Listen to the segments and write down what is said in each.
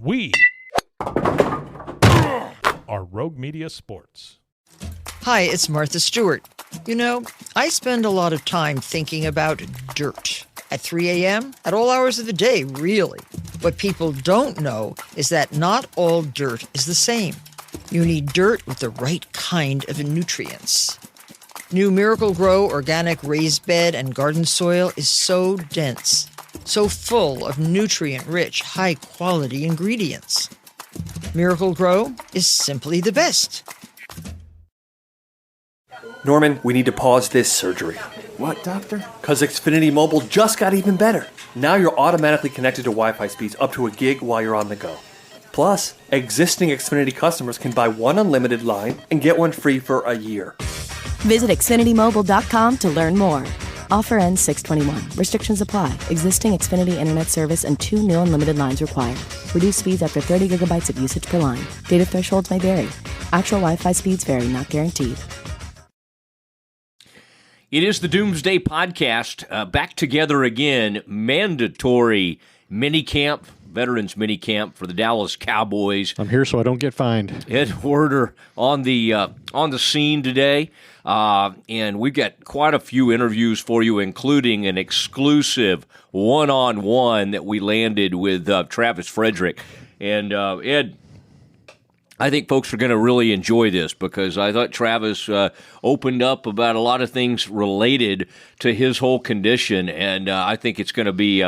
We are Rogue Media Sports. Hi, it's Martha Stewart. You know, I spend a lot of time thinking about dirt. At 3 a.m., at all hours of the day, really. What people don't know is that not all dirt is the same. You need dirt with the right kind of nutrients. New Miracle Grow organic raised bed and garden soil is so dense, so full of nutrient-rich, high-quality ingredients. Miracle Grow is simply the best. Norman, we need to pause this surgery. What, doctor? Because Xfinity Mobile just got even better. Now you're automatically connected to Wi-Fi speeds up to a gig while you're on the go. Plus, existing Xfinity customers can buy one unlimited line and get one free for a year. Visit XfinityMobile.com to learn more. Offer ends 6/21. Restrictions apply. Existing Xfinity Internet service and 2 new unlimited lines required. Reduced speeds after 30 gigabytes of usage per line. Data thresholds may vary. Actual Wi-Fi speeds vary, not guaranteed. It is the Doomsday podcast, back together again, mandatory minicamp, veterans minicamp for the Dallas Cowboys. I'm here so I don't get fined. Ed Werder on the scene today, and we've got quite a few interviews for you, including an exclusive one-on-one that we landed with Travis Frederick. And Ed, I think folks are going to really enjoy this because I thought Travis opened up about a lot of things related to his whole condition, and I think it's going to be.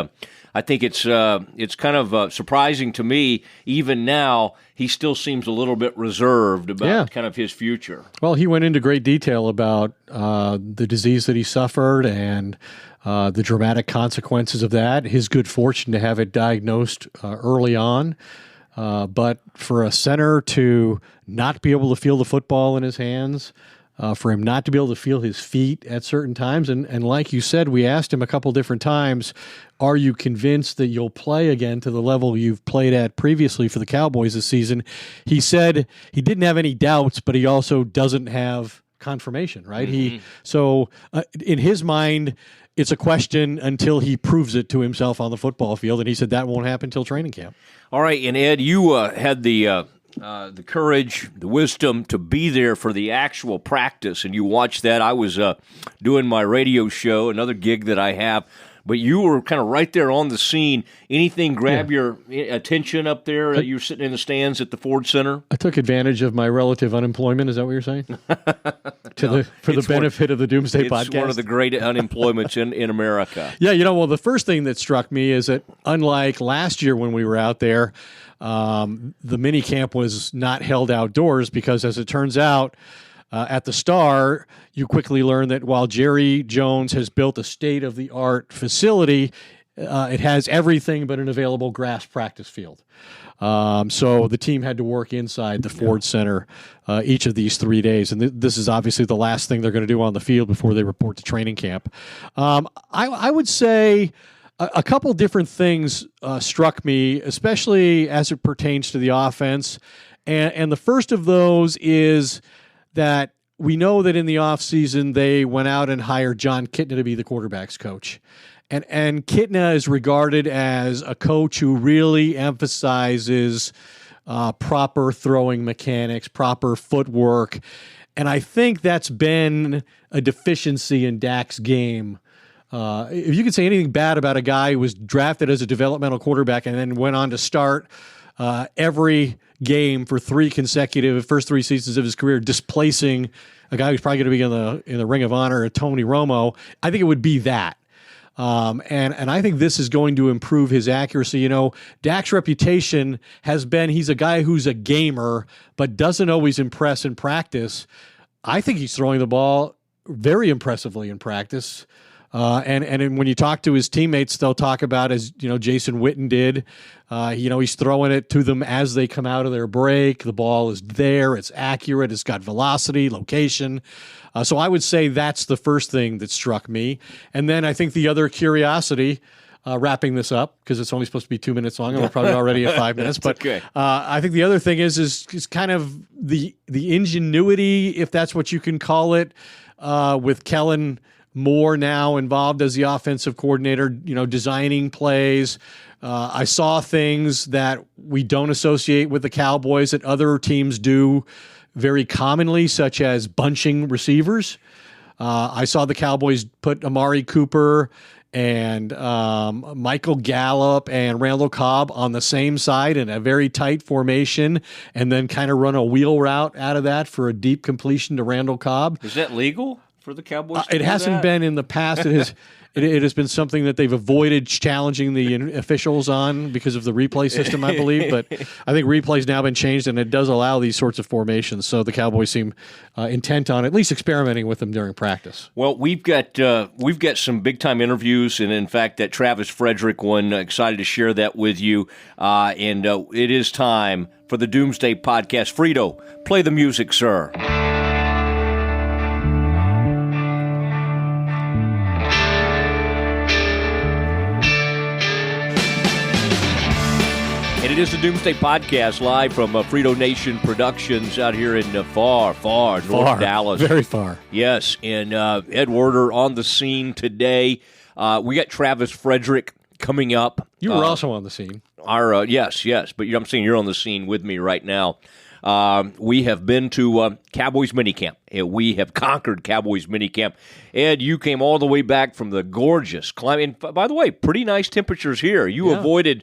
I think it's kind of surprising to me. Even now, he still seems a little bit reserved about kind of his future. Well, he went into great detail about the disease that he suffered and the dramatic consequences of that. His good fortune to have it diagnosed early on. But for a center to not be able to feel the football in his hands, for him not to be able to feel his feet at certain times, and like you said, we asked him a couple different times, are you convinced that you'll play again to the level you've played at previously for the Cowboys this season? He said he didn't have any doubts, but he also doesn't have confirmation, right? Mm-hmm. In his mind, it's a question until he proves it to himself on the football field, and he said that won't happen until training camp. All right, and Ed, you had the courage, the wisdom to be there for the actual practice, and you watched that. I was doing my radio show, another gig that I have, but you were kind of right there on the scene. Anything grab your attention up there? You were sitting in the stands at the Ford Center? I took advantage of my relative unemployment. Is that what you're saying? For the benefit of the Doomsday podcast? It's one of the great unemployments in America. Yeah, well, the first thing that struck me is that unlike last year when we were out there, the mini camp was not held outdoors because, as it turns out, at the Star, you quickly learn that while Jerry Jones has built a state-of-the-art facility, it has everything but an available grass practice field. So the team had to work inside the Ford Center each of these 3 days, and this is obviously the last thing they're going to do on the field before they report to training camp. I would say a couple different things struck me, especially as it pertains to the offense, and the first of those is that we know that in the offseason they went out and hired John Kitna to be the quarterback's coach. And Kitna is regarded as a coach who really emphasizes proper throwing mechanics, proper footwork. And I think that's been a deficiency in Dak's game. If you could say anything bad about a guy who was drafted as a developmental quarterback and then went on to start every game for first three seasons of his career, displacing a guy who's probably going to be in the Ring of Honor, Tony Romo, I think it would be that. And I think this is going to improve his accuracy. Dak's reputation has been he's a guy who's a gamer, but doesn't always impress in practice. I think he's throwing the ball very impressively in practice. And when you talk to his teammates, they'll talk about, as Jason Witten did, he's throwing it to them as they come out of their break. The ball is there. It's accurate. It's got velocity, location. So I would say that's the first thing that struck me. And then I think the other curiosity, wrapping this up, because it's only supposed to be 2 minutes long, and we're probably already at 5 minutes. But okay. I think the other thing is kind of the ingenuity, if that's what you can call it, with Kellen Moore now involved as the offensive coordinator, designing plays. I saw things that we don't associate with the Cowboys that other teams do very commonly, such as bunching receivers. I saw the Cowboys put Amari Cooper and Michael Gallup and Randall Cobb on the same side in a very tight formation, and then kind of run a wheel route out of that for a deep completion to Randall Cobb. Is that legal for the Cowboys? It hasn't been in the past. It has been something that they've avoided challenging the officials on because of the replay system, I believe. But I think replay's now been changed, and it does allow these sorts of formations. So the Cowboys seem intent on at least experimenting with them during practice. Well, we've got some big time interviews, and in fact, that Travis Frederick one, excited to share that with you. And it is time for the Doomsday podcast. Frito, play the music, sir. And it is the Doomsday Podcast, live from Frito Nation Productions out here in far North Dallas. Very far. Yes, and Ed Werder on the scene today. We got Travis Frederick coming up. You were also on the scene. Yes, but I'm saying you're on the scene with me right now. We have been to Cowboys minicamp. We have conquered Cowboys minicamp. Ed, you came all the way back from the gorgeous climate. And by the way, pretty nice temperatures here. You avoided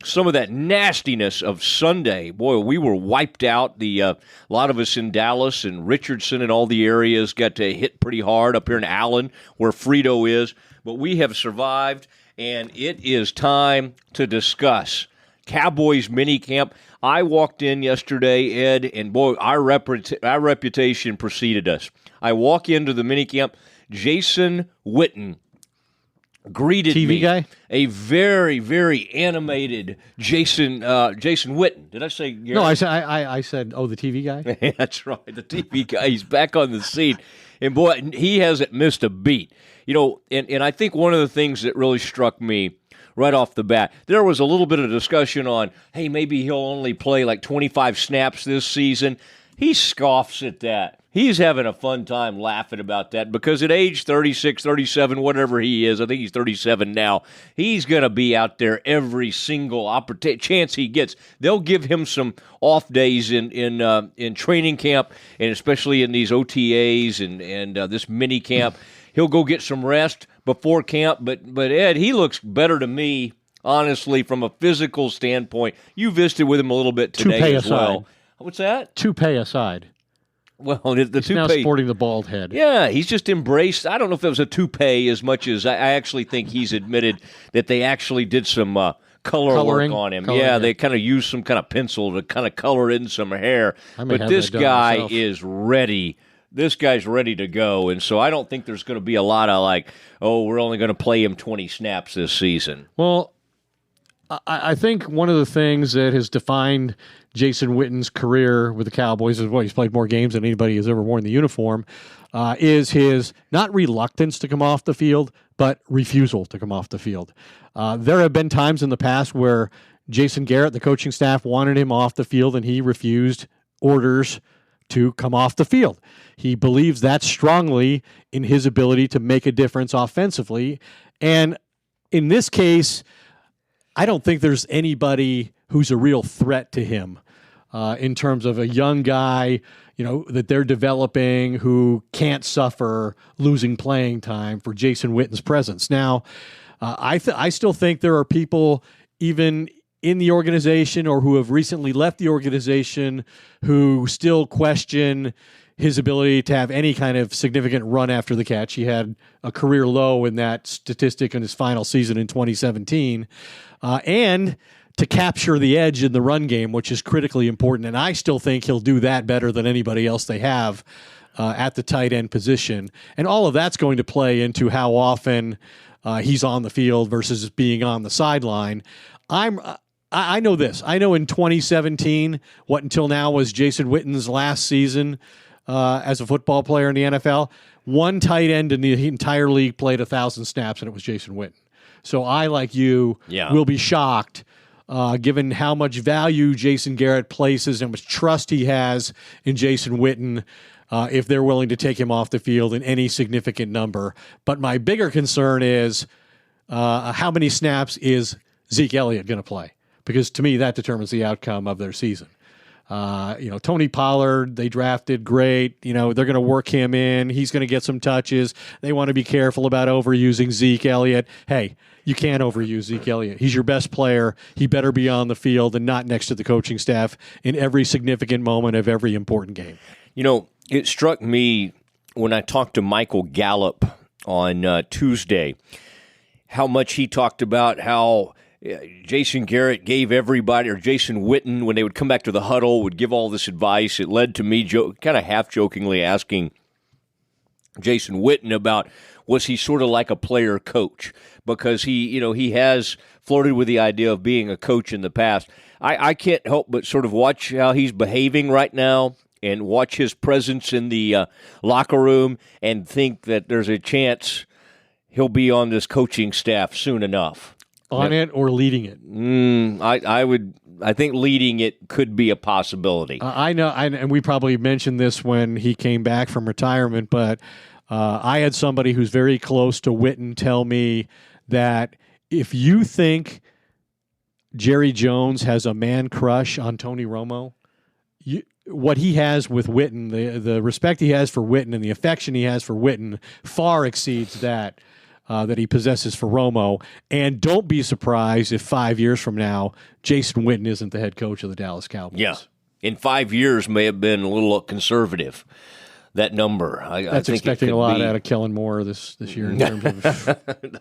some of that nastiness of Sunday. Boy, we were wiped out. A lot of us in Dallas and Richardson and all the areas got to hit pretty hard up here in Allen, where Frito is. But we have survived, and it is time to discuss Cowboys minicamp. I walked in yesterday, Ed, and boy, our reputation preceded us. I walk into the minicamp. Jason Witten greeted TV me. Guy? A very, very animated Jason Witten. Did I say Gary? No, I said, the TV guy? That's right, the TV guy. He's back on the scene. And boy, he hasn't missed a beat. You know, and I think one of the things that really struck me right off the bat, there was a little bit of discussion on, hey, maybe he'll only play like 25 snaps this season. He scoffs at that. He's having a fun time laughing about that because at age 36, 37, whatever he is, I think he's 37 now, he's going to be out there every single chance he gets. They'll give him some off days in training camp, and especially in these OTAs and this mini camp. He'll go get some rest before camp, but Ed, he looks better to me, honestly, from a physical standpoint. You visited with him a little bit today as well. What's that? Toupee aside. Well, the He's toupee. now sporting the bald head. Yeah, he's just embraced. I don't know if it was a toupee as much as I actually think he's admitted that they actually did some coloring work on him. They kind of used some kind of pencil to kind of color in some hair. But this guy is ready. This guy's ready to go, and so I don't think there's going to be a lot of we're only going to play him 20 snaps this season. Well, I think one of the things that has defined Jason Witten's career with the Cowboys is, he's played more games than anybody has ever worn the uniform, is his not reluctance to come off the field, but refusal to come off the field. There have been times in the past where Jason Garrett, the coaching staff, wanted him off the field, and he refused orders to come off the field. He believes that strongly in his ability to make a difference offensively. And in this case, I don't think there's anybody who's a real threat to him in terms of a young guy, that they're developing who can't suffer losing playing time for Jason Witten's presence. Now, I still think there are people even in the organization or who have recently left the organization who still question his ability to have any kind of significant run after the catch. He had a career low in that statistic in his final season in 2017. And to capture the edge in the run game, which is critically important. And I still think he'll do that better than anybody else they have at the tight end position. And all of that's going to play into how often he's on the field versus being on the sideline. I know this. I know in 2017, what until now was Jason Witten's last season as a football player in the NFL, one tight end in the entire league played 1,000 snaps, and it was Jason Witten. So I, like you, will be shocked given how much value Jason Garrett places and how much trust he has in Jason Witten if they're willing to take him off the field in any significant number. But my bigger concern is how many snaps is Zeke Elliott going to play? because to me that determines the outcome of their season. Tony Pollard, they drafted great. They're going to work him in. He's going to get some touches. They want to be careful about overusing Zeke Elliott. Hey, you can't overuse Zeke Elliott. He's your best player. He better be on the field and not next to the coaching staff in every significant moment of every important game. It struck me when I talked to Michael Gallup on Tuesday how much he talked about how Jason Garrett gave everybody, or Jason Witten, when they would come back to the huddle, would give all this advice. It led to me kind of half-jokingly asking Jason Witten about, was he sort of like a player coach? Because he has flirted with the idea of being a coach in the past. I can't help but sort of watch how he's behaving right now and watch his presence in the locker room and think that there's a chance he'll be on this coaching staff soon enough. On it or leading it? I think leading it could be a possibility. I know, and we probably mentioned this when he came back from retirement, but I had somebody who's very close to Witten tell me that if you think Jerry Jones has a man crush on Tony Romo, what he has with Witten, the respect he has for Witten and the affection he has for Witten far exceeds that he possesses for Romo. And don't be surprised if 5 years from now, Jason Witten isn't the head coach of the Dallas Cowboys. Yeah. In 5 years may have been a little conservative, that number. That's think expecting a lot out of Kellen Moore this year in terms of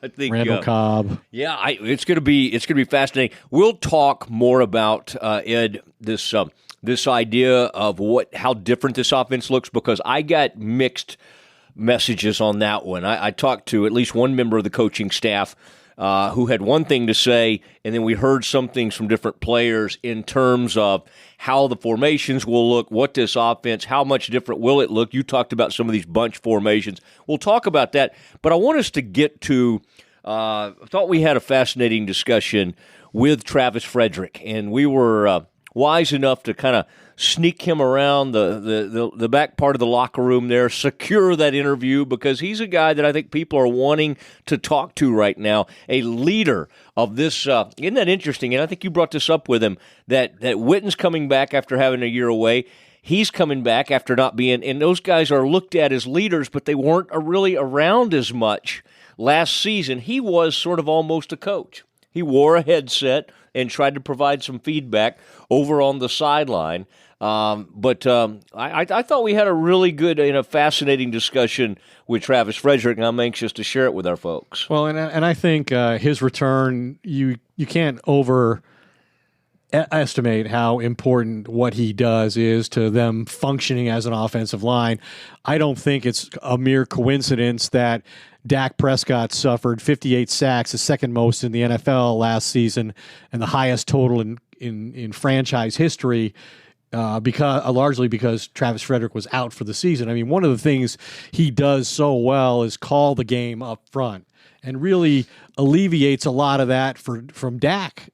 I think, Randall Cobb. Yeah, it's going to be fascinating. We'll talk more about, Ed, this idea of how different this offense looks, because I got mixed messages on that one. I talked to at least one member of the coaching staff who had one thing to say, and then we heard some things from different players in terms of how the formations will look, what this offense, how much different will it look. You talked about some of these bunch formations. We'll talk about that, but I want us to get to, I thought we had a fascinating discussion with Travis Frederick, and we were wise enough to kind of sneak him around the back part of the locker room there, secure that interview, because he's a guy that I think people are wanting to talk to right now, a leader of this. Isn't that interesting? And I think you brought this up with him, that Witten's coming back after having a year away. He's coming back after not being, and those guys are looked at as leaders, but they weren't really around as much last season. He was sort of almost a coach. He wore a headset and tried to provide some feedback over on the sideline. But I thought we had a really good and a fascinating discussion with Travis Frederick, and I'm anxious to share it with our folks. Well, and I think his return, you can't overestimate how important what he does is to them functioning as an offensive line. I don't think it's a mere coincidence that Dak Prescott suffered 58 sacks, the second most in the NFL last season, and the highest total in franchise history. Largely because Travis Frederick was out for the season. I mean, one of the things he does so well is call the game up front and really alleviates a lot of that from Dak.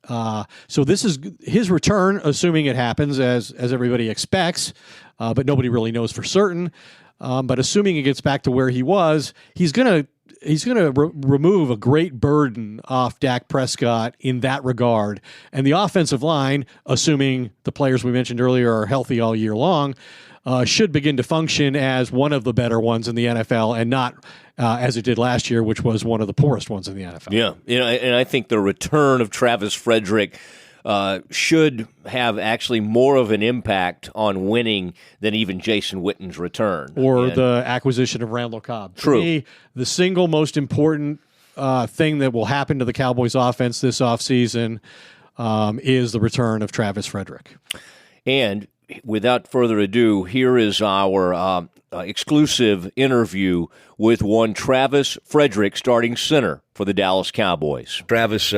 So this is his return, assuming it happens as everybody expects, but nobody really knows for certain. But assuming it gets back to where he was, he's going to remove a great burden off Dak Prescott in that regard. And the offensive line, assuming the players we mentioned earlier are healthy all year long, should begin to function as one of the better ones in the NFL and not as it did last year, which was one of the poorest ones in the NFL. Yeah, and I think the return of Travis Frederick should have actually more of an impact on winning than even Jason Witten's return. Or the acquisition of Randall Cobb. True. To me, the single most important thing that will happen to the Cowboys offense this offseason is the return of Travis Frederick. And without further ado, here is our exclusive interview with one Travis Frederick, starting center for the Dallas Cowboys. Travis,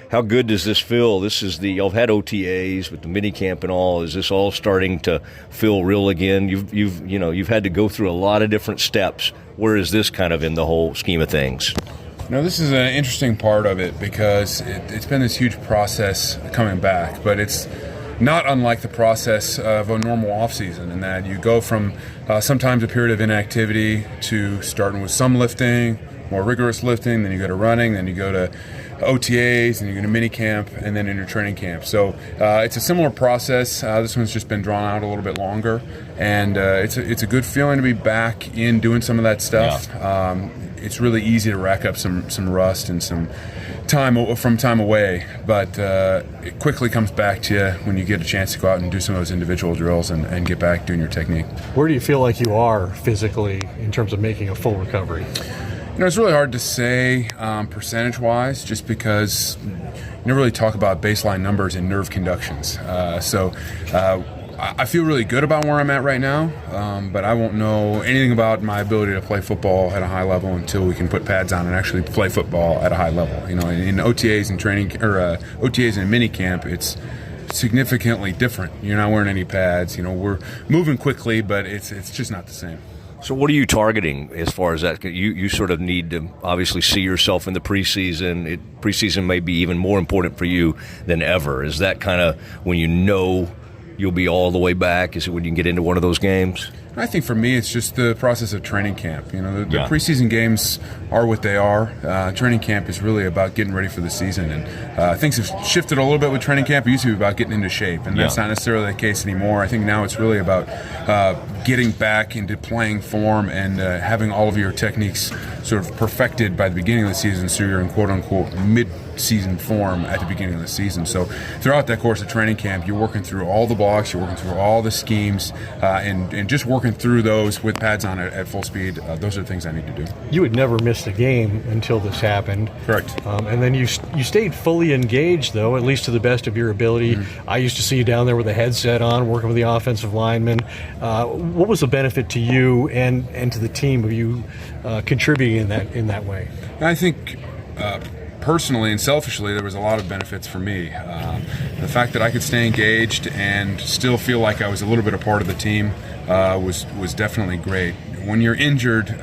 how good does this feel? You've had OTAs with the minicamp and all. Is this all starting to feel real again? You've had to go through a lot of different steps. Where is this kind of in the whole scheme of things? This is an interesting part of it because it's been this huge process coming back, but it's not unlike the process of a normal offseason in that you go from sometimes a period of inactivity to starting with some lifting, more rigorous lifting, then you go to running, then you go to OTAs, and you're going to mini camp, and then into training camp. So it's a similar process. This one's just been drawn out a little bit longer, and it's a good feeling to be back in doing some of that stuff. Yeah. It's really easy to rack up some rust and some time away, but it quickly comes back to you when you get a chance to go out and do some of those individual drills and get back doing your technique. Where do you feel like you are physically in terms of making a full recovery? It's really hard to say percentage-wise, just because you never really talk about baseline numbers in nerve conductions. So I feel really good about where I'm at right now, but I won't know anything about my ability to play football at a high level until we can put pads on and actually play football at a high level. In OTAs and training, or OTAs and mini camp, it's significantly different. You're not wearing any pads. We're moving quickly, but it's just not the same. So what are you targeting as far as that? You sort of need to obviously see yourself in the preseason. Preseason may be even more important for you than ever. Is that kind of when you'll be all the way back? Is it when you can get into one of those games? I think for me, it's just the process of training camp. The preseason games are what they are. Training camp is really about getting ready for the season, and things have shifted a little bit with training camp. It used to be about getting into shape, and that's not necessarily the case anymore. I think now it's really about getting back into playing form and having all of your techniques sort of perfected by the beginning of the season, so you're in quote-unquote mid-season form at the beginning of the season. So throughout that course of training camp, you're working through all the blocks, you're working through all the schemes, and just working through those with pads on at full speed. Those are the things I need to do. You had never missed a game until this happened. Correct. And then you stayed fully engaged, though, at least to the best of your ability. Mm-hmm. I used to see you down there with a headset on, working with the offensive linemen. What was the benefit to you and to the team of you contributing in that way? I think personally and selfishly, there was a lot of benefits for me. The fact that I could stay engaged and still feel like I was a little bit a part of the team was definitely great. When you're injured,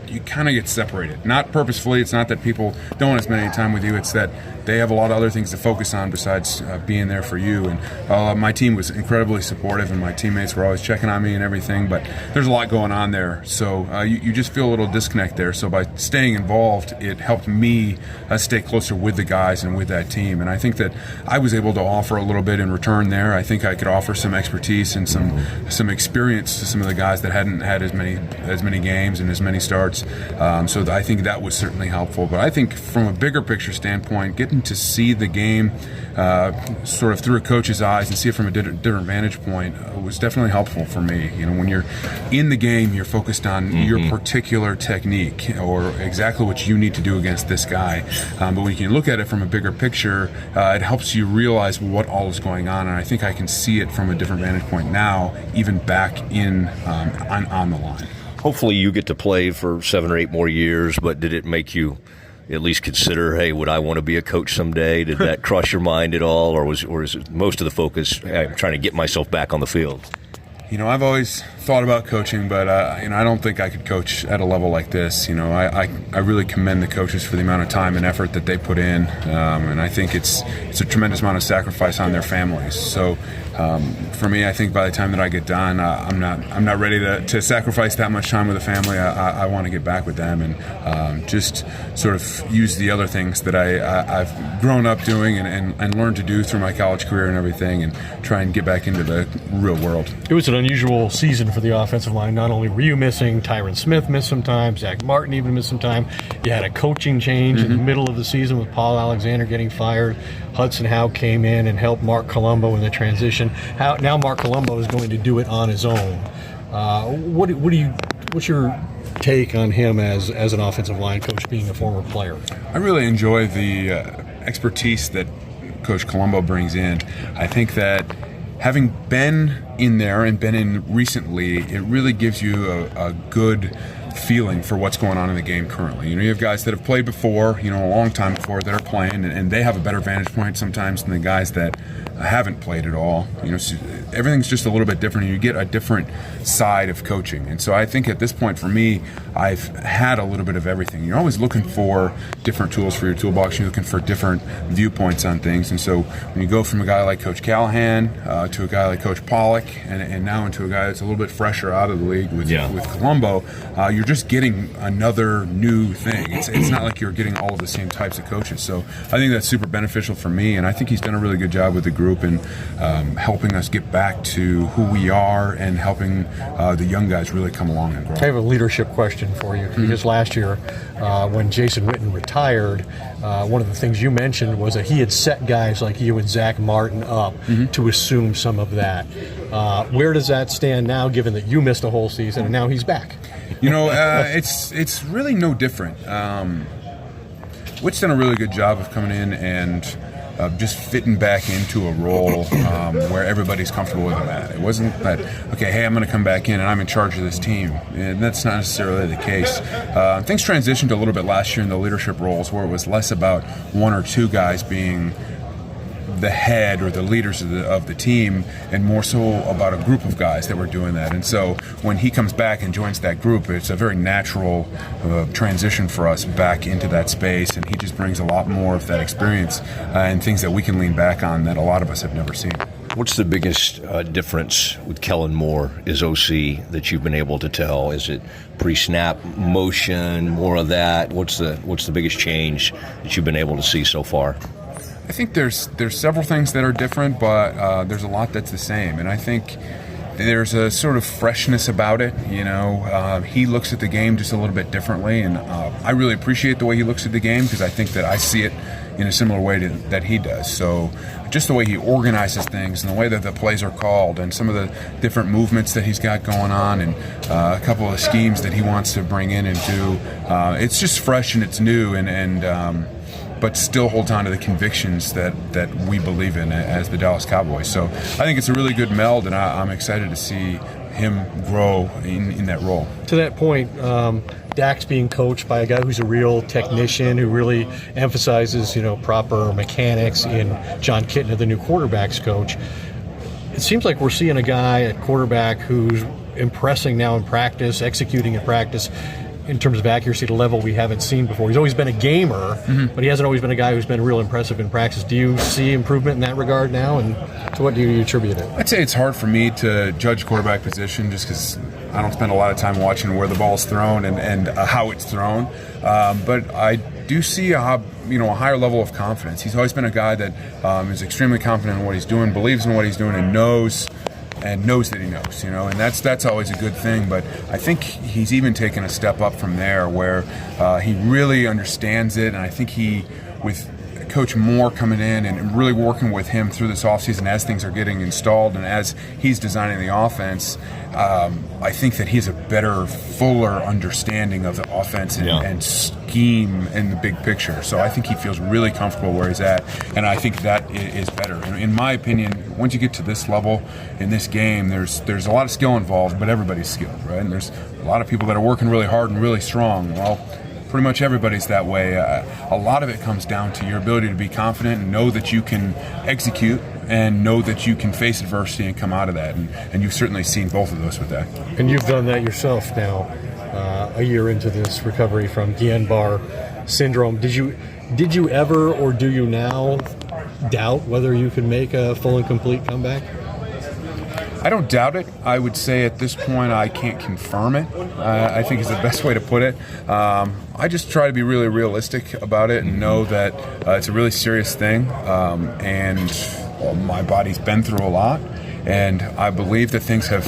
you kind of get separated. Not purposefully. It's not that people don't want to spend any time with you. It's that they have a lot of other things to focus on besides being there for you. And my team was incredibly supportive, and my teammates were always checking on me and everything. But there's a lot going on there, so you just feel a little disconnect there. So by staying involved, it helped me stay closer with the guys and with that team. And I think that I was able to offer a little bit in return there. I think I could offer some expertise and some experience to some of the guys that hadn't had as many games and as many starts. So I think that was certainly helpful. But I think from a bigger picture standpoint, getting to see the game sort of through a coach's eyes and see it from a different vantage point was definitely helpful for me. When you're in the game, you're focused on your particular technique or exactly what you need to do against this guy. But when you can look at it from a bigger picture, it helps you realize what all is going on. And I think I can see it from a different vantage point now, even back in on the line. Hopefully you get to play for 7 or 8 more years, but did it make you at least consider, hey, would I want to be a coach someday? Did that cross your mind at all, or is it most of the focus, hey, I'm trying to get myself back on the field? I've always thought about coaching, but I don't think I could coach at a level like this. I really commend the coaches for the amount of time and effort that they put in, and I think it's a tremendous amount of sacrifice on their families. So for me, I think by the time that I get done, I'm not ready to sacrifice that much time with the family. I want to get back with them and just sort of use the other things that I've grown up doing and learned to do through my college career and everything, and try and get back into the real world. It was an unusual season for the offensive line. Not only were you missing, Tyron Smith missed some time, Zach Martin even missed some time. You had a coaching change in the middle of the season with Paul Alexander getting fired. Hudson Howe came in and helped Mark Colombo in the transition. Now Mark Colombo is going to do it on his own. What's your take on him as an offensive line coach, being a former player? I really enjoy the expertise that Coach Colombo brings in. I think that having been in there and been in recently, it really gives you a good feeling for what's going on in the game currently. You have guys that have played before, a long time before, that are playing, and they have a better vantage point sometimes than the guys that haven't played at all. So everything's just a little bit different, and you get a different side of coaching. And so I think at this point for me, I've had a little bit of everything. You're always looking for different tools for your toolbox. You're looking for different viewpoints on things. And so when you go from a guy like Coach Callahan to a guy like Coach Pollock, and now into a guy that's a little bit fresher out of the league with Colombo, you're just getting another new thing. It's not like you're getting all of the same types of coaches. So I think that's super beneficial for me, and I think he's done a really good job with the group and helping us get back to who we are and helping the young guys really come along and grow. I have a leadership question for you, because last year when Jason Witten retired, one of the things you mentioned was that he had set guys like you and Zach Martin up to assume some of that. Where does that stand now, given that you missed a whole season and now he's back? It's really no different. Witt's done a really good job of coming in and just fitting back into a role where everybody's comfortable with him at. It wasn't that, okay, hey, I'm going to come back in and I'm in charge of this team. And that's not necessarily the case. Things transitioned a little bit last year in the leadership roles, where it was less about one or two guys being the head or the leaders of the team, and more so about a group of guys that were doing that. And so when he comes back and joins that group, it's a very natural transition for us back into that space, and he just brings a lot more of that experience and things that we can lean back on that a lot of us have never seen. What's the biggest difference with Kellen Moore as OC that you've been able to tell? Is it pre-snap motion, more of that? What's the biggest change that you've been able to see so far? I think there's several things that are different, but there's a lot that's the same. And I think there's a sort of freshness about it. He looks at the game just a little bit differently, and I really appreciate the way he looks at the game, because I think that I see it in a similar way that he does. So just the way he organizes things and the way that the plays are called and some of the different movements that he's got going on and a couple of schemes that he wants to bring in and do, it's just fresh and it's new, and but still holds on to the convictions that we believe in as the Dallas Cowboys. So I think it's a really good meld, and I'm excited to see him grow in that role. To that point, Dak's being coached by a guy who's a real technician, who really emphasizes, proper mechanics in John Kitna, the new quarterbacks coach. It seems like we're seeing a guy at quarterback who's impressing now in practice, executing in practice, in terms of accuracy at a level we haven't seen before. He's always been a gamer, but he hasn't always been a guy who's been real impressive in practice. Do you see improvement in that regard now, and to what do you attribute it? I'd say it's hard for me to judge quarterback position just because I don't spend a lot of time watching where the ball's thrown and how it's thrown. But I do see a higher level of confidence. He's always been a guy that is extremely confident in what he's doing, believes in what he's doing, and knows that he knows, and that's always a good thing. But I think he's even taken a step up from there, where he really understands it, and I think with Coach Moore coming in and really working with him through this offseason as things are getting installed and as he's designing the offense, I think that he has a better, fuller understanding of the offense and scheme in the big picture. So I think he feels really comfortable where he's at, and I think that is better. In my opinion, once you get to this level in this game, there's a lot of skill involved, but everybody's skilled, right? And there's a lot of people that are working really hard and really strong. Well, pretty much everybody's that way. A lot of it comes down to your ability to be confident and know that you can execute and know that you can face adversity and come out of that. And you've certainly seen both of those with that. And you've done that yourself now, a year into this recovery from Guillain-Barré syndrome. Did you ever, or do you now, doubt whether you can make a full and complete comeback? I don't doubt it. I would say at this point I can't confirm it. I think is the best way to put it. I just try to be really realistic about it and know that it's a really serious thing, and my body's been through a lot, and I believe that things have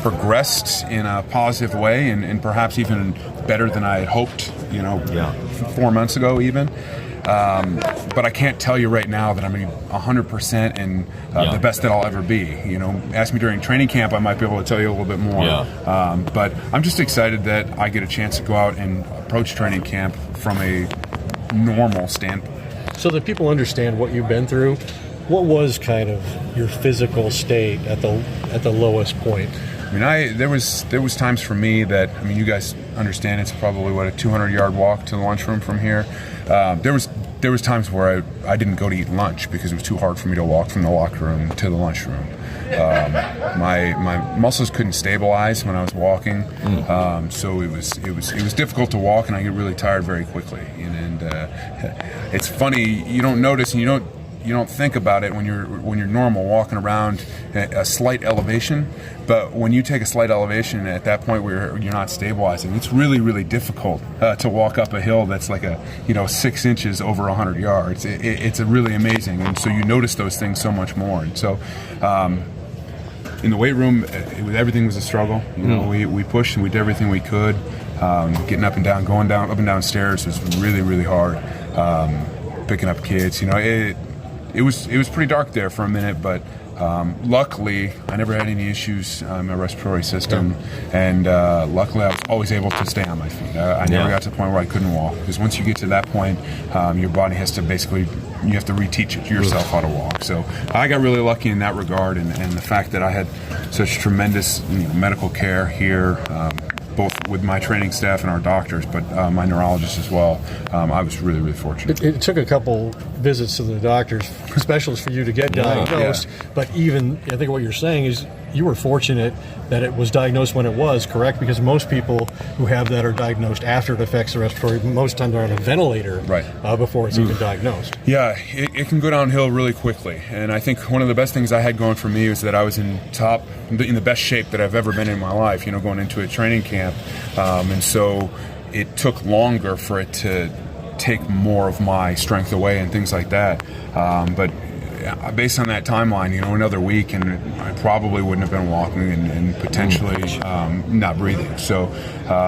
progressed in a positive way and perhaps even better than I had hoped, 4 months ago even. But I can't tell you right now that I'm going to be 100% and the best that I'll ever be. Ask me during training camp, I might be able to tell you a little bit more. But I'm just excited that I get a chance to go out and approach training camp from a normal standpoint. So that people understand what you've been through, what was kind of your physical state at the lowest point? There was times for me that, you guys understand it's probably a 200-yard walk to the lunchroom from here. There was times where I didn't go to eat lunch because it was too hard for me to walk from the locker room to the lunchroom. My muscles couldn't stabilize when I was walking, so it was difficult to walk, and I get really tired very quickly. And it's funny, you don't notice and you you don't think about it when you're normal walking around a slight elevation, but when you take a slight elevation at that point where you're not stabilizing, it's really, really difficult to walk up a hill that's like 6 inches over 100 yards. It's really amazing, and so you notice those things so much more. And so in the weight room, everything was a struggle. We pushed and we did everything we could. Getting up and down, going down, up and down stairs was really, really hard. Picking up kids, it was pretty dark there for a minute, but luckily I never had any issues in my respiratory system, and luckily I was always able to stay on my feet. I never got to the point where I couldn't walk, because once you get to that point, your body has to you have to reteach it yourself how to walk. So I got really lucky in that regard, and the fact that I had such tremendous medical care here, both with my training staff and our doctors, but my neurologist as well. I was really, really fortunate. It took a couple visits to the doctors, specialists, for you to get diagnosed. But even, I think what you're saying is you were fortunate that it was diagnosed when it was, correct? Because most people who have that are diagnosed after it affects the respiratory. Most times they're on a ventilator before it's even diagnosed. Yeah, it can go downhill really quickly. And I think one of the best things I had going for me was that I was in the best shape that I've ever been in my life, going into a training camp. And so it took longer for it to take more of my strength away and things like that. But based on that timeline, another week and I probably wouldn't have been walking and potentially not breathing. So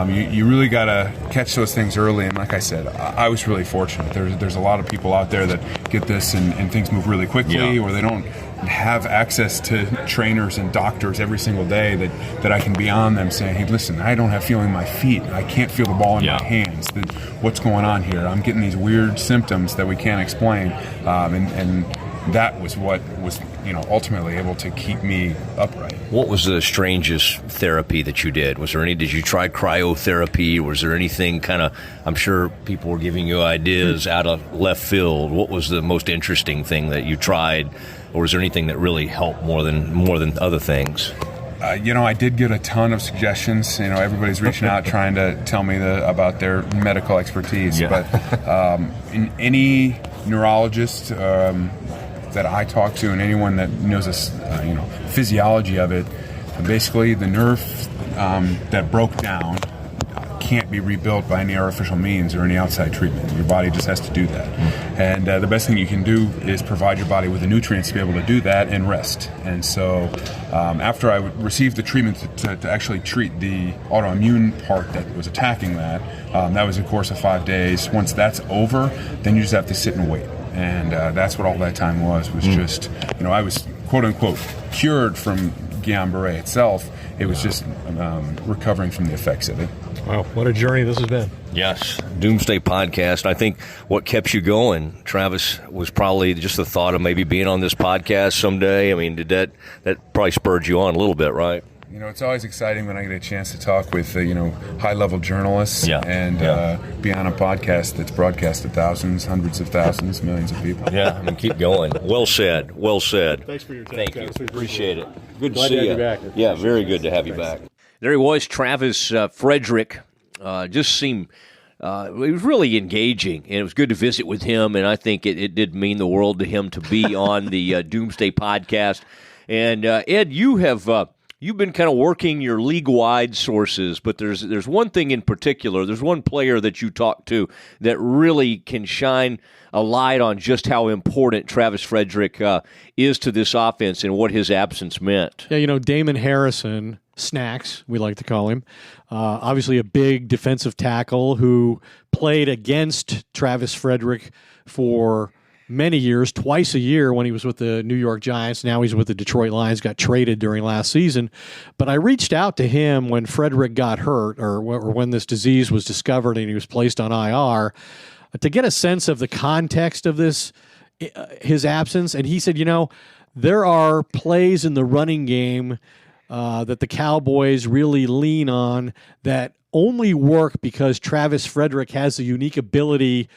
you really got to catch those things early. And like I said, I was really fortunate. There's a lot of people out there that get this and things move really quickly, or they don't have access to trainers and doctors every single day that I can be on them saying, hey, listen, I don't have feeling in my feet. I can't feel the ball in my hands. What's going on here? I'm getting these weird symptoms that we can't explain. And that was what was, ultimately able to keep me upright. What was the strangest therapy that you did? Did you try cryotherapy? Was there anything I'm sure people were giving you ideas out of left field. What was the most interesting thing that you tried? Or was there anything that really helped more than other things? I did get a ton of suggestions. Everybody's reaching out trying to tell me about their medical expertise. Yeah. But in any neurologist that I talk to, and anyone that knows this, physiology of it, basically the nerve that broke down can't be rebuilt by any artificial means or any outside treatment. Your body just has to do that. And the best thing you can do is provide your body with the nutrients to be able to do that and rest. And so after I received the treatment to actually treat the autoimmune part that was attacking that was a course of 5 days. Once that's over, then you just have to sit and wait. And that's what all that time was just, I was quote-unquote cured from Guillain-Barré itself. It was just recovering from the effects of it. Wow, what a journey this has been. Yes, Doomsday podcast. I think what kept you going, Travis, was probably just the thought of maybe being on this podcast someday. I mean, did that probably spurred you on a little bit, right? It's always exciting when I get a chance to talk with, high-level journalists and be on a podcast that's broadcast to thousands, hundreds of thousands, millions of people. Yeah, keep going. Well said. Well said. Thanks for your time. Thank you. Appreciate it. Good Glad to see to you. have you back. Yeah, very good to have you back. There he was, Travis Frederick. Just seemed it was really engaging, and it was good to visit with him, and I think it did mean the world to him to be on the Doomsday podcast. And Ed, you've been kind of working your league-wide sources, but there's one thing in particular. There's one player that you talked to that really can shine a light on just how important Travis Frederick is to this offense and what his absence meant. Yeah, Damon Harrison, Snacks, we like to call him, obviously a big defensive tackle who played against Travis Frederick for many years, twice a year when he was with the New York Giants. Now he's with the Detroit Lions, got traded during last season. But I reached out to him when Frederick got hurt or when this disease was discovered and he was placed on IR to get a sense of the context of his absence. And he said, there are plays in the running game that the Cowboys really lean on that only work because Travis Frederick has the unique ability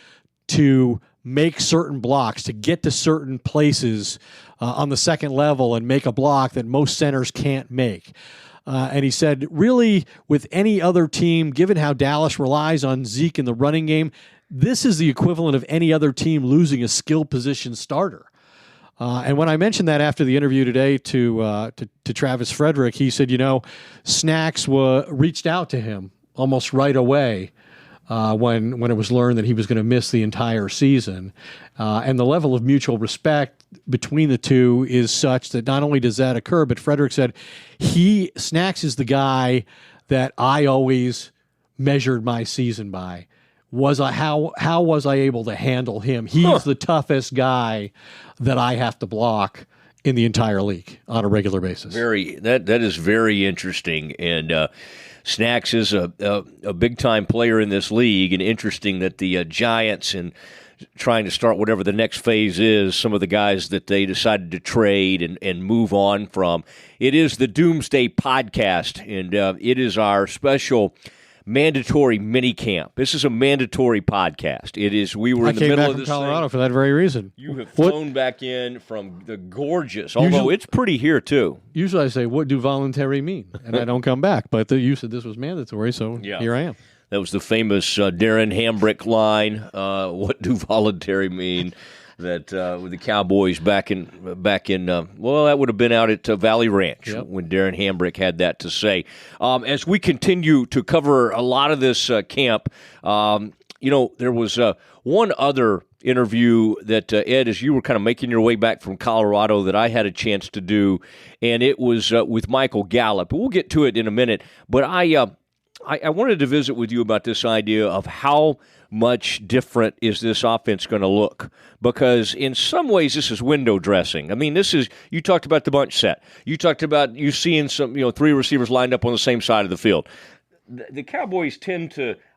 to make certain blocks, to get to certain places on the second level and make a block that most centers can't make. And he said, really, with any other team, given how Dallas relies on Zeke in the running game, this is the equivalent of any other team losing a skill position starter. And when I mentioned that after the interview today to Travis Frederick, he said, Snacks reached out to him almost right away when it was learned that he was going to miss the entire season. And the level of mutual respect between the two is such that not only does that occur, but Frederick said Snacks is the guy that I always measured my season by. How was I able to handle him? He's the toughest guy that I have to block in the entire league on a regular basis. That is very interesting, and Snacks is a big time player in this league, and interesting that the Giants and trying to start whatever the next phase is, some of the guys that they decided to trade and move on from. It is the Doomsday podcast, and it is our special mandatory mini camp. This is a mandatory podcast. It is. We were in the middle of this thing. I came back from Colorado thing for that very reason. You have flown back in from the gorgeous, although it's pretty here too. Usually I say, what do voluntary mean? And I don't come back. But you said this was mandatory, so here I am. That was the famous Darren Hambrick line. What do voluntary mean? That with the Cowboys back in that would have been out at Valley Ranch when Darren Hambrick had that to say. As we continue to cover a lot of this camp, there was one other interview that Ed, as you were kind of making your way back from Colorado, that I had a chance to do, and it was with Michael Gallup. We'll get to it in a minute, but I wanted to visit with you about this idea of how much different is this offense going to look? Because in some ways, this is window dressing. I mean, you talked about the bunch set. You talked about you seeing some, three receivers lined up on the same side of the field. The Cowboys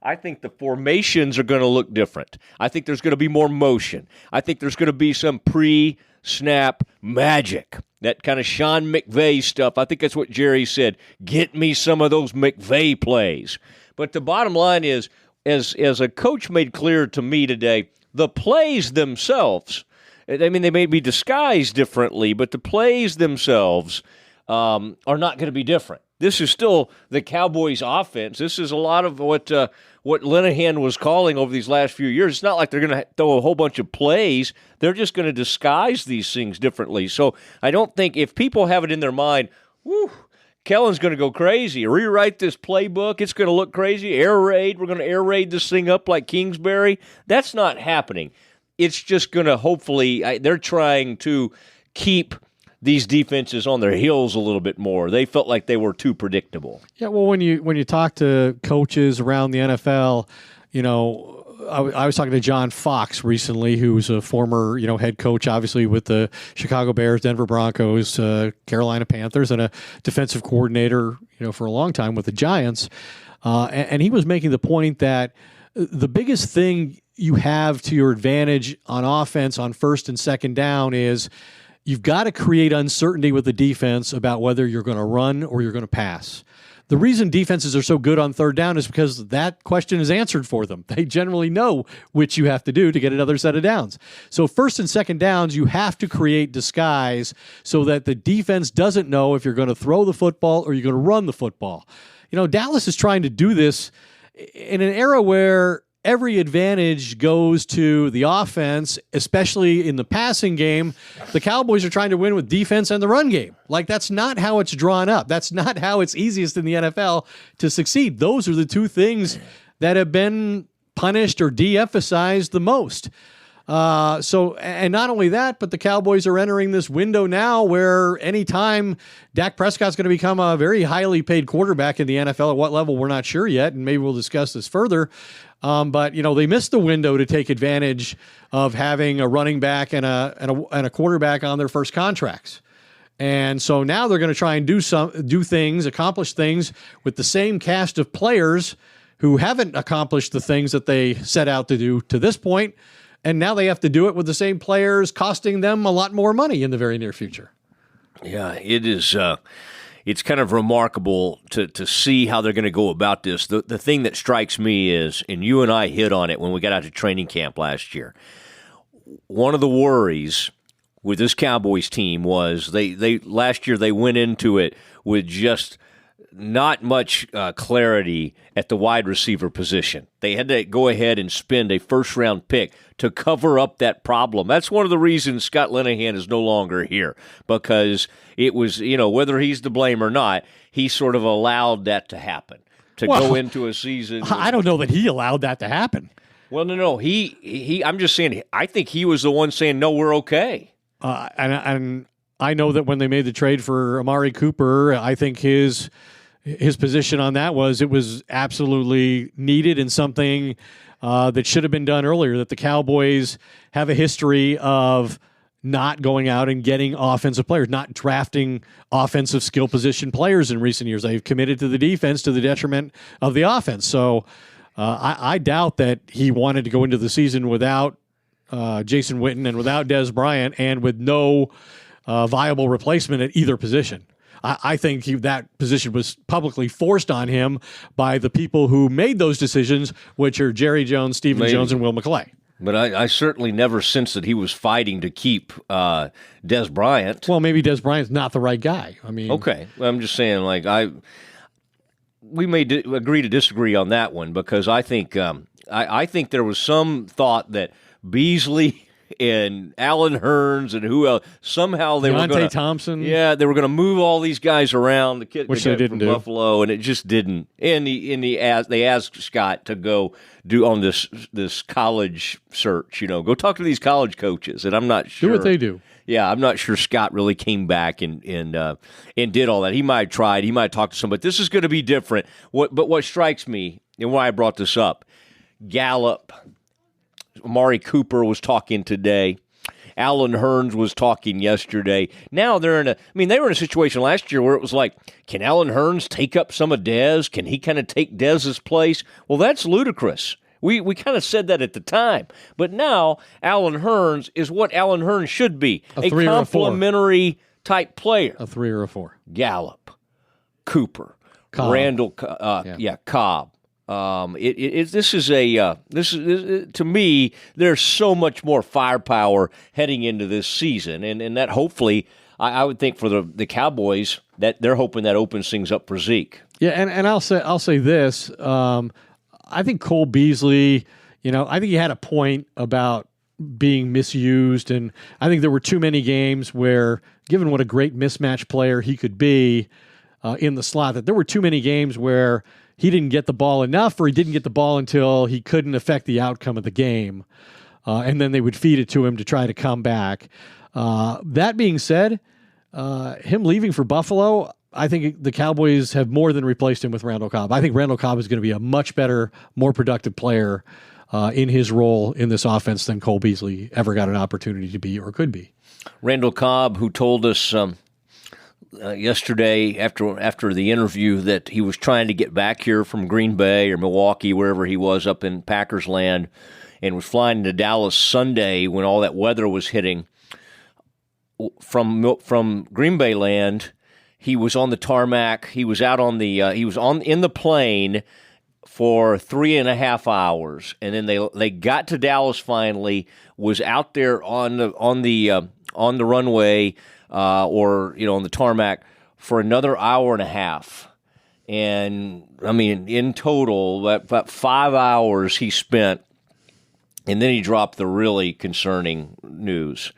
I think the formations are going to look different. I think there's going to be more motion. I think there's going to be some pre-snap magic. That kind of Sean McVay stuff. I think that's what Jerry said. Get me some of those McVay plays. But the bottom line is, as a coach made clear to me today, the plays themselves, I mean, they may be disguised differently, but the plays themselves are not going to be different. This is still the Cowboys' offense. This is a lot of what Linehan was calling over these last few years. It's not like they're going to throw a whole bunch of plays. They're just going to disguise these things differently. So I don't think if people have it in their mind, Kellen's going to go crazy, rewrite this playbook, it's going to look crazy, air raid, we're going to air raid this thing up like Kingsbury. That's not happening. It's just going to hopefully, they're trying to keep these defenses on their heels a little bit more. They felt like they were too predictable. Yeah, well, when you talk to coaches around the NFL, I was talking to John Fox recently, who's a former, head coach, obviously, with the Chicago Bears, Denver Broncos, Carolina Panthers, and a defensive coordinator, for a long time with the Giants. And he was making the point that the biggest thing you have to your advantage on offense on first and second down is you've got to create uncertainty with the defense about whether you're going to run or you're going to pass. The reason defenses are so good on third down is because that question is answered for them. They generally know which you have to do to get another set of downs. So first and second downs, you have to create disguise so that the defense doesn't know if you're going to throw the football or you're going to run the football. Dallas is trying to do this in an era where every advantage goes to the offense, especially in the passing game. The Cowboys are trying to win with defense and the run game. Like, that's not how it's drawn up. That's not how it's easiest in the NFL to succeed. Those are the two things that have been punished or de-emphasized the most. And not only that, but the Cowboys are entering this window now where anytime Dak Prescott's going to become a very highly paid quarterback in the NFL, at what level we're not sure yet, and maybe we'll discuss this further. But they missed the window to take advantage of having a running back and a quarterback on their first contracts. And so now they're going to try and accomplish things with the same cast of players who haven't accomplished the things that they set out to do to this point. And now they have to do it with the same players, costing them a lot more money in the very near future. Yeah, it is. It's kind of remarkable to see how they're going to go about this. The thing that strikes me is, and you and I hit on it when we got out to training camp last year, one of the worries with this Cowboys team was they last year they went into it with just not much clarity at the wide receiver position. They had to go ahead and spend a first-round pick to cover up that problem. That's one of the reasons Scott Linehan is no longer here, because it was, whether he's to blame or not, he sort of allowed that to happen, to go into a season. I don't know that he allowed that to happen. Well, no. He. I'm just saying, I think he was the one saying, no, we're okay. And I know that when they made the trade for Amari Cooper, I think his position on that was it was absolutely needed and something that should have been done earlier, that the Cowboys have a history of not going out and getting offensive players, not drafting offensive skill position players in recent years. They've committed to the defense to the detriment of the offense. So I doubt that he wanted to go into the season without Jason Witten and without Dez Bryant and with no viable replacement at either position. I think that position was publicly forced on him by the people who made those decisions, which are Jerry Jones, Stephen Jones, and Will McClay. But I certainly never sensed that he was fighting to keep Dez Bryant. Well, maybe Dez Bryant's not the right guy. I mean, okay, I'm just saying, we may agree to disagree on that one, because I think I think there was some thought that Beasley and Alan Hearns and who else, somehow they were going to Thompson. Yeah, they were going to move all these guys around. The kid, which the they guy didn't from do. Buffalo, and it just didn't. They asked Scott to go do on this college search. Go talk to these college coaches, and I'm not sure. Do what they do. Yeah, I'm not sure Scott really came back and did all that. He might have tried. He might have talked to somebody. This is going to be different. But what strikes me, and why I brought this up, Gallup, Amari Cooper was talking today. Alan Hearns was talking yesterday. Now they were in a situation last year where it was like, can Alan Hearns take up some of Dez? Can he kind of take Dez's place? Well, that's ludicrous. We kind of said that at the time. But now Alan Hearns is what Alan Hearns should be, a complementary type player. A 3 or a 4. Gallup, Cooper, Cobb. Randall, Cobb. This is to me, there's so much more firepower heading into this season, and that hopefully, I would think for the Cowboys, that they're hoping that opens things up for Zeke. Yeah, and I'll say this. I think Cole Beasley, I think he had a point about being misused, and I think there were too many games where, given what a great mismatch player he could be in the slot, that there were too many games where he didn't get the ball enough, or he didn't get the ball until he couldn't affect the outcome of the game, and then they would feed it to him to try to come back. That being said, him leaving for Buffalo, I think the Cowboys have more than replaced him with Randall Cobb. I think Randall Cobb is going to be a much better, more productive player in his role in this offense than Cole Beasley ever got an opportunity to be or could be. Randall Cobb, who told us yesterday after the interview that he was trying to get back here from Green Bay or Milwaukee, wherever he was up in Packers land, and was flying to Dallas Sunday when all that weather was hitting. From Green Bay land, he was on the tarmac. He was out on the in the plane for 3.5 hours, and then they got to Dallas finally. Was out there on the runway on the tarmac for another hour and a half, and in total about 5 hours he spent, and then he dropped the really concerning news.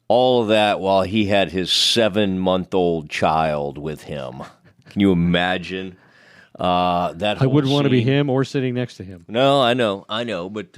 All of that while he had his 7-month-old child with him. Can you imagine that? I wouldn't want to be scene? him or sitting next to him. No, I know, but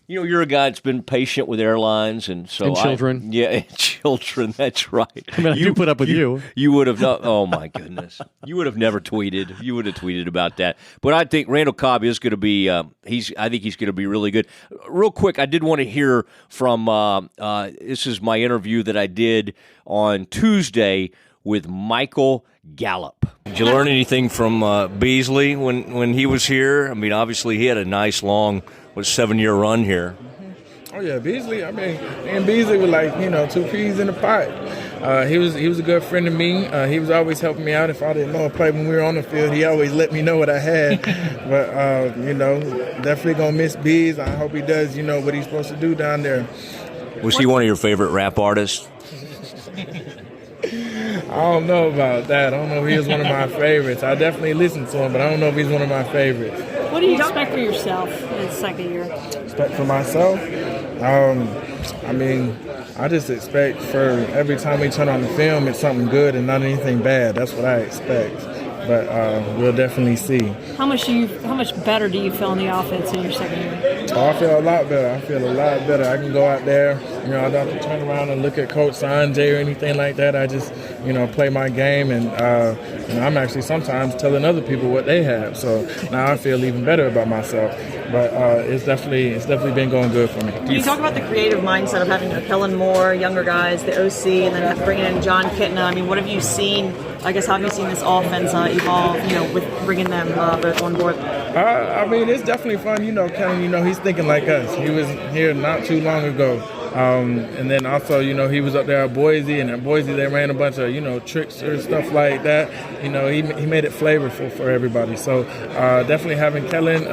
you're a guy that's been patient with airlines, and so and children. Children. That's right. I do put up with you. You would have not. Oh my goodness, you would have never tweeted. You would have tweeted about that. But I think Randall Cobb is going to be. I think he's going to be really good. Real quick, I did want to hear from. This is my interview that I did on Tuesday with Michael Gallup. Did you learn anything from Beasley when he was here? Obviously he had a nice long 7-year run here. Oh yeah, Beasley. Me and Beasley were like, two peas in a pot. He was a good friend to me. He was always helping me out if I didn't know a play when we were on the field. He always let me know what I had. But definitely gonna miss Bees. I hope he does, what he's supposed to do down there. Was he one of your favorite rap artists? I don't know about that. I don't know if he was one of my favorites. I definitely listened to him, but I don't know if he's one of my favorites. What do you expect for yourself in the second year? Expect for myself? I mean, I just expect for every time we turn on the film, it's something good and not anything bad. That's what I expect. But we'll definitely see. How much better do you feel in the offense in your second year? Oh, I feel a lot better. I can go out there. I don't have to turn around and look at Coach Sanjay or anything like that. I just, play my game, and I'm actually sometimes telling other people what they have. So now I feel even better about myself. But it's definitely been going good for me. Can you talk about the creative mindset of having Kellen Moore, younger guys, the OC, and then bringing in John Kitna? I mean, what have you seen? I guess how have you seen this offense evolve? With bringing them both on board. I mean, it's definitely fun. Kellen, he's thinking like us. He was here not too long ago. And then also, he was up there at Boise, and at Boise they ran a bunch of, tricks or stuff like that. He made it flavorful for everybody. So definitely having Kellen,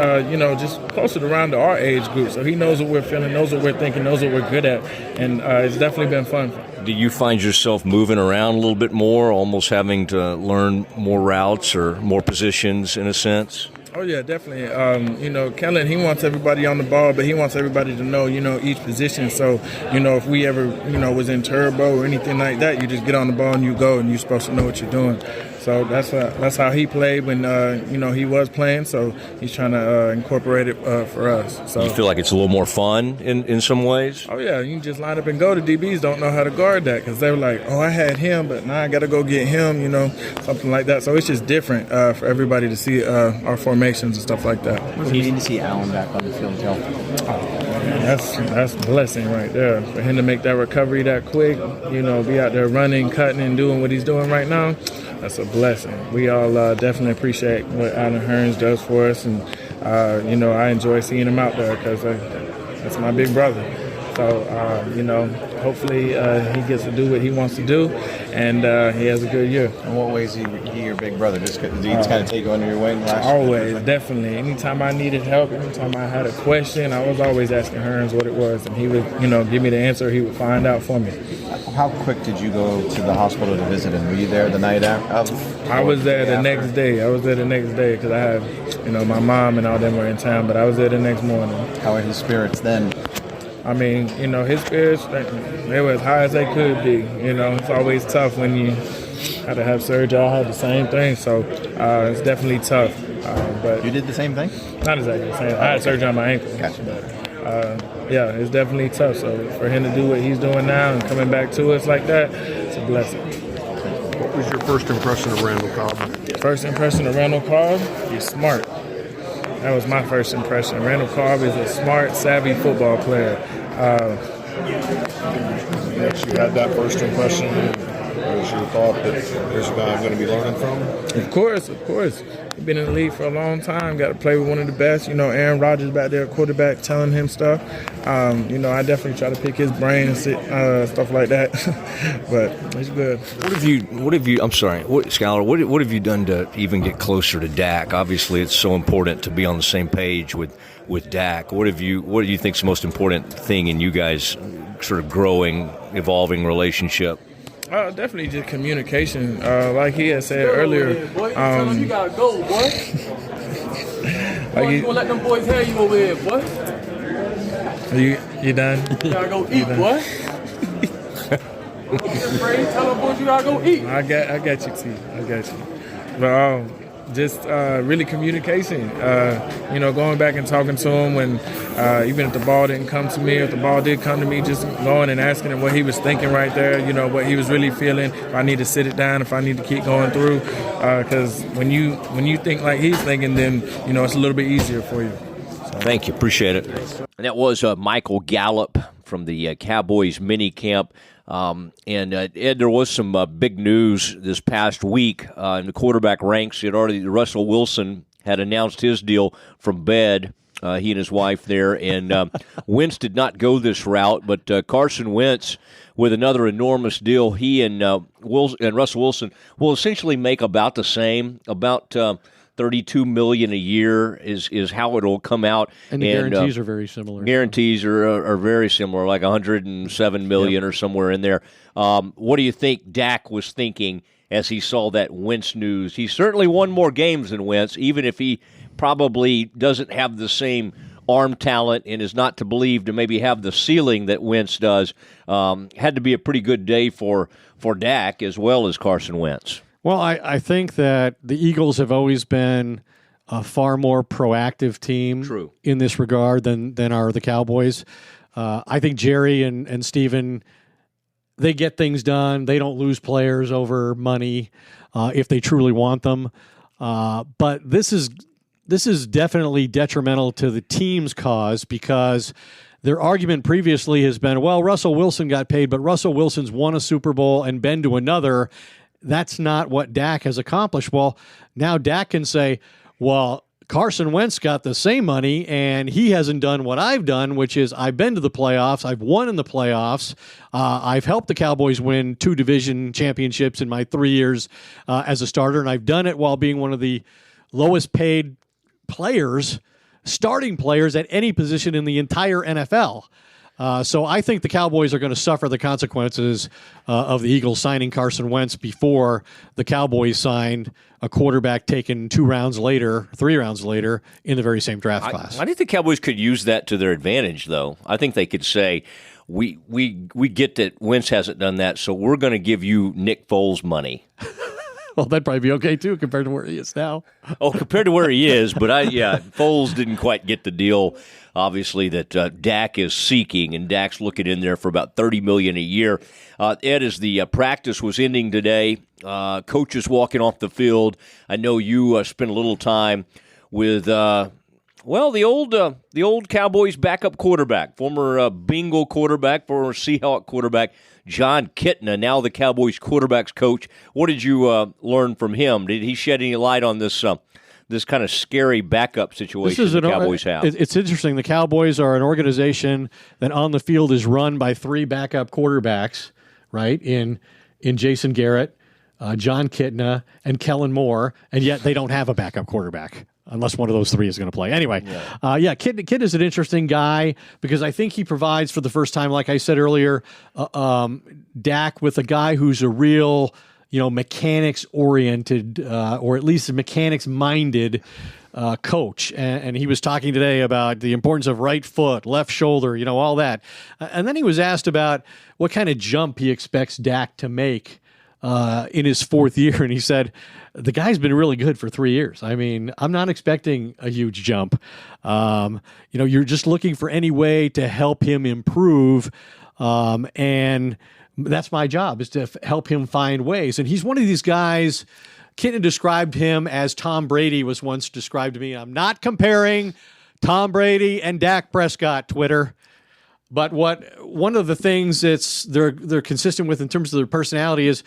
just closer around to our age group. So he knows what we're feeling, knows what we're thinking, knows what we're good at. And it's definitely been fun. Do you find yourself moving around a little bit more, almost having to learn more routes or more positions in a sense? Oh, yeah, definitely. Kellen, he wants everybody on the ball, but he wants everybody to know, each position. So, if we ever, was in turbo or anything like that, you just get on the ball and you go, and you're supposed to know what you're doing. So that's how he played when, he was playing. So he's trying to incorporate it for us. So you feel like it's a little more fun in some ways? Oh, yeah. You can just line up and go. The DBs don't know how to guard that because they were like, oh, I had him, but now I got to go get him, something like that. So it's just different for everybody to see our formations and stuff like that. What does it mean to see Allen back on the field, Joe? That's a blessing right there. For him to make that recovery that quick, be out there running, cutting, and doing what he's doing right now, that's a blessing. We all definitely appreciate what Alan Hearns does for us, and I enjoy seeing him out there because that's my big brother. So hopefully he gets to do what he wants to do, and he has a good year. In what ways is he your big brother? Just did he kind of take you under your wing last year? Always, definitely. Anytime I needed help, anytime I had a question, I was always asking Hearns what it was, and he would give me the answer. He would find out for me. How quick did you go to the hospital to visit him? Were you there the night after? I was there the next day. Because I had, my mom and all them were in town, but I was there the next morning. How are his spirits then? I mean, his spirits, they were as high as they could be. It's always tough when you had to have surgery. I had the same thing, so it's definitely tough. But you did the same thing? Not exactly the same. I had surgery on my ankle. Gotcha. But, yeah, it's definitely tough. So for him to do what he's doing now and coming back to us like that, it's a blessing. What was your first impression of Randall Cobb? First impression of Randall Cobb? He's smart. That was my first impression. Randall Cobb is a smart, savvy football player. Once you had that first impression, was your thought that there's a guy I'm going to be learning from? Of course. He's been in the league for a long time. Got to play with one of the best. Aaron Rodgers back there, quarterback, telling him stuff. I definitely try to pick his brain and stuff like that. But it's good. What have you? I'm sorry, Scholar. What have you done to even get closer to Dak? Obviously, it's so important to be on the same page with Dak. What do you think is the most important thing in you guys sort of growing, evolving relationship? Definitely just communication. Like he had said earlier. You gotta go, boy. You gonna let them boys have you over here, boy? You done? You gotta go eat, boy. Don't be afraid. Tell them boys you gotta go eat. I got you, T. I got you. But just really communication. Going back and talking to him when even if the ball didn't come to me, if the ball did come to me, just going and asking him what he was thinking right there, what he was really feeling, if I need to sit it down, if I need to keep going through. Because when you think like he's thinking, then, it's a little bit easier for you. So. Thank you. Appreciate it. And that was Michael Gallup from the Cowboys mini camp. And Ed, there was some big news this past week in the quarterback ranks. Russell Wilson had announced his deal from Bed, he and his wife there, and Wentz did not go this route, but Carson Wentz with another enormous deal. He and Russell Wilson will essentially make about the same, about $32 million a year is how it'll come out. And the guarantees are very similar. Guarantees are very similar, like $107 million or somewhere in there. What do you think Dak was thinking as he saw that Wentz news? He certainly won more games than Wentz, even if he probably doesn't have the same arm talent and is not to believe to maybe have the ceiling that Wentz does. Had to be a pretty good day for Dak as well as Carson Wentz. Well, I think that the Eagles have always been a far more proactive team in this regard than are the Cowboys. I think Jerry and Steven, they get things done. They don't lose players over money if they truly want them. But this is definitely detrimental to the team's cause because their argument previously has been, well, Russell Wilson got paid, but Russell Wilson's won a Super Bowl and been to another. That's not what Dak has accomplished. Well, now Dak can say, well, Carson Wentz got the same money, and he hasn't done what I've done, which is I've been to the playoffs. I've won in the playoffs. I've helped the Cowboys win 2 division championships in my 3 years as a starter, and I've done it while being one of the lowest paid players, starting players at any position in the entire NFL. So I think the Cowboys are going to suffer the consequences of the Eagles signing Carson Wentz before the Cowboys signed a quarterback taken 3 rounds later in the very same draft class. I think the Cowboys could use that to their advantage, though. I think they could say, we get that Wentz hasn't done that, so we're going to give you Nick Foles money. Well, that'd probably be okay, too, compared to where he is now. Oh, compared to where he is, but Foles didn't quite get the deal, obviously, that Dak is seeking, and Dak's looking in there for about $30 million a year. Ed, as the practice was ending today, coaches walking off the field, I know you spent a little time with, the old Cowboys backup quarterback, former Bengal quarterback, former Seahawk quarterback, John Kitna, now the Cowboys quarterback's coach. What did you learn from him? Did he shed any light on this kind of scary backup situation the Cowboys have? It's interesting. The Cowboys are an organization that on the field is run by 3 backup quarterbacks, right? In Jason Garrett, John Kitna, and Kellen Moore, and yet they don't have a backup quarterback. Unless one of those 3 is going to play. Anyway, Kid is an interesting guy because I think he provides for the first time, like I said earlier, Dak with a guy who's a real, mechanics-oriented or at least a mechanics-minded coach. And he was talking today about the importance of right foot, left shoulder, all that. And then he was asked about what kind of jump he expects Dak to make in his 4th year, and he said, the guy's been really good for 3 years. I mean, I'm not expecting a huge jump. You're just looking for any way to help him improve, and that's my job, is to help him find ways. And he's one of these guys, Kitten described him as Tom Brady was once described to me. I'm not comparing Tom Brady and Dak Prescott, Twitter. But one of the things they're consistent with in terms of their personality is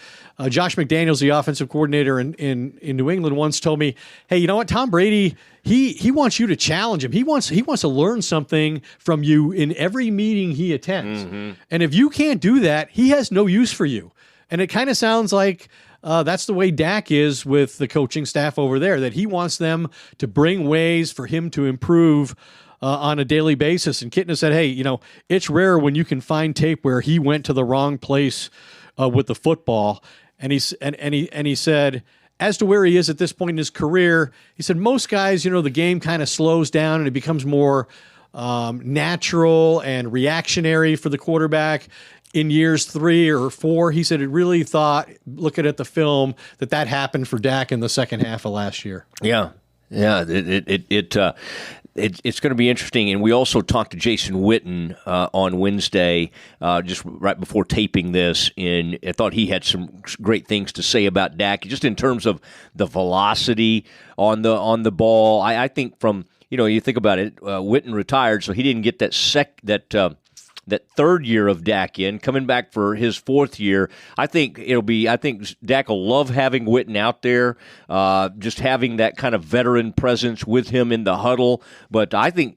Josh McDaniels, the offensive coordinator in New England, once told me, "Hey, you know what? Tom Brady, he wants you to challenge him. He wants to learn something from you in every meeting he attends. Mm-hmm. And if you can't do that, he has no use for you." And it kind of sounds like that's the way Dak is with the coaching staff over there. That he wants them to bring ways for him to improve on a daily basis. And Kitna said, hey, it's rare when you can find tape where he went to the wrong place with the football. And he said, as to where he is at this point in his career, he said, most guys, the game kind of slows down and it becomes more natural and reactionary for the quarterback. In years 3 or 4, he said, it really thought, looking at the film, that happened for Dak in the second half of last year. Yeah. It's going to be interesting, and we also talked to Jason Witten on Wednesday, just right before taping this, and I thought he had some great things to say about Dak, just in terms of the velocity on the ball. I think from you think about it, Witten retired, so he didn't get that 3rd year of Dak in, coming back for his 4th year. I think Dak will love having Witten out there, just having that kind of veteran presence with him in the huddle. But I think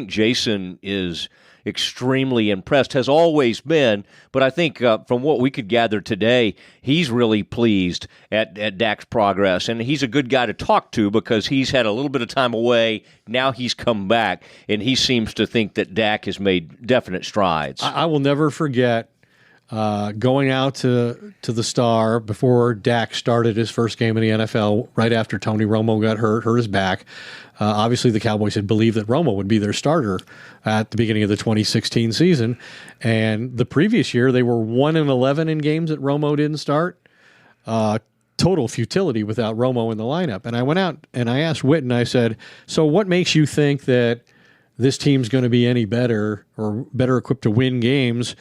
Jason is extremely impressed, has always been, but I think from what we could gather today, he's really pleased at Dak's progress, and he's a good guy to talk to because he's had a little bit of time away. Now he's come back, and he seems to think that Dak has made definite strides. I will never forget going out to the Star before Dak started his first game in the NFL, right after Tony Romo got hurt his back. Obviously, the Cowboys had believed that Romo would be their starter at the beginning of the 2016 season. And the previous year, they were 1-11 in games that Romo didn't start. Total futility without Romo in the lineup. And I went out and I asked Witten, I said, so what makes you think that this team's going to be any better or better equipped to win games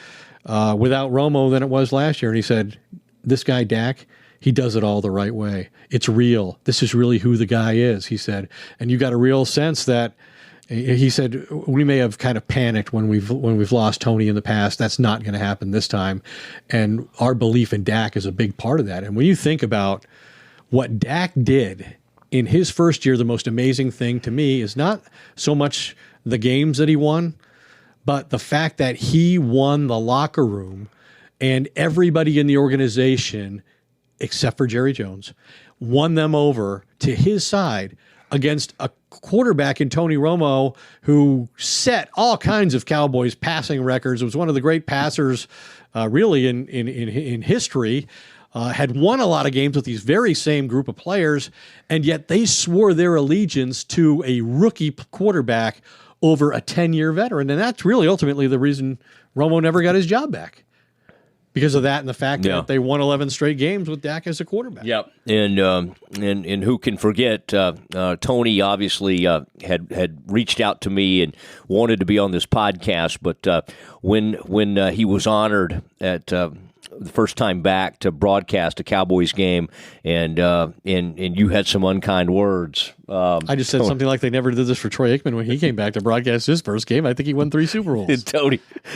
without Romo than it was last year? And he said, this guy, Dak, he does it all the right way. It's real. This is really who the guy is, he said. And you got a real sense that, he said, we may have kind of panicked when we've lost Tony in the past. That's not going to happen this time. And our belief in Dak is a big part of that. And when you think about what Dak did in his first year, the most amazing thing to me is not so much the games that he won, but the fact that he won the locker room and everybody in the organization, except for Jerry Jones, won them over to his side against a quarterback in Tony Romo who set all kinds of Cowboys passing records. It was one of the great passers really in history. Had won a lot of games with these very same group of players, and yet they swore their allegiance to a rookie quarterback over a 10-year veteran. And that's really ultimately the reason Romo never got his job back. Because of that and the fact that they won 11 straight games with Dak as a quarterback. Yep, and who can forget? Tony obviously had reached out to me and wanted to be on this podcast, but when he was honored at the first time back to broadcast a Cowboys game, and you had some unkind words. I just said something like they never did this for Troy Aikman when he came back to broadcast his first game. I think he won 3 Super Bowls. And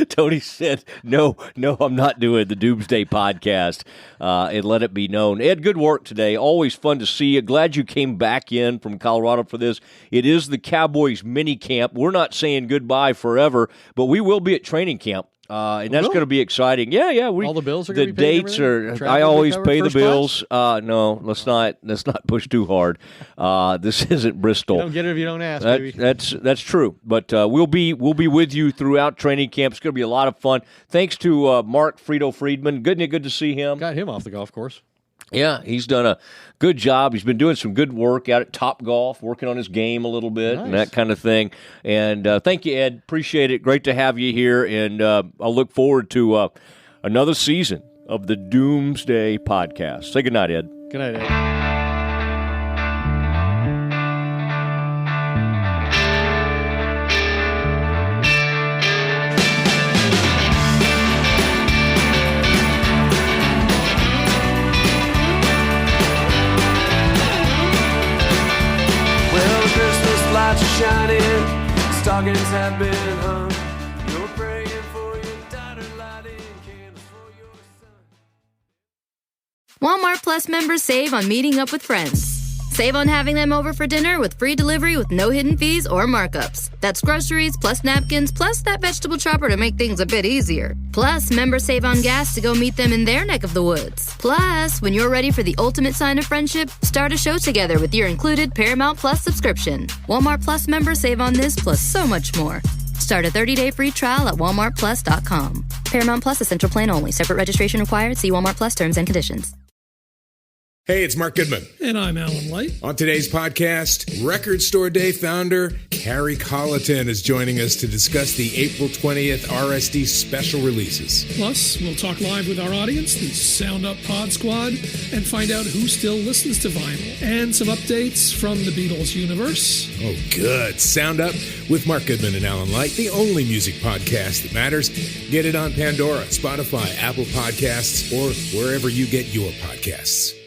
Tony said, no, I'm not doing the Doomsday podcast, and let it be known. Ed, good work today. Always fun to see you. Glad you came back in from Colorado for this. It is the Cowboys mini camp. We're not saying goodbye forever, but we will be at training camp. And that's going to be exciting. Yeah. All the bills are going to be paid. The dates are. I always pay the bills. No, let's not push too hard. This isn't Bristol. You don't get it if you don't ask. Baby. That's true. But we'll be with you throughout training camp. It's going to be a lot of fun. Thanks to Mark Friedman. Good to see him. Got him off the golf course. Yeah, he's done a good job. He's been doing some good work out at Top Golf, working on his game a little bit and that kind of thing. And thank you, Ed. Appreciate it. Great to have you here. And I'll look forward to another season of the Doomsday podcast. Say goodnight, Ed. Good night, Ed. Shining, stockings have been hung. You're praying for your daughter, lighting candles for your son. Walmart Plus members save on meeting up with friends. Save on having them over for dinner with free delivery with no hidden fees or markups. That's groceries, plus napkins, plus that vegetable chopper to make things a bit easier. Plus, members save on gas to go meet them in their neck of the woods. Plus, when you're ready for the ultimate sign of friendship, start a show together with your included Paramount Plus subscription. Walmart Plus members save on this plus so much more. Start a 30-day free trial at walmartplus.com. Paramount Plus Essential Plan only. Separate registration required. See Walmart Plus terms and conditions. Hey, it's Mark Goodman. And I'm Alan Light. On today's podcast, Record Store Day founder Carrie Colleton is joining us to discuss the April 20th RSD special releases. Plus, we'll talk live with our audience, the Sound Up Pod Squad, and find out who still listens to vinyl. And some updates from the Beatles universe. Oh, good. Sound Up with Mark Goodman and Alan Light, the only music podcast that matters. Get it on Pandora, Spotify, Apple Podcasts, or wherever you get your podcasts.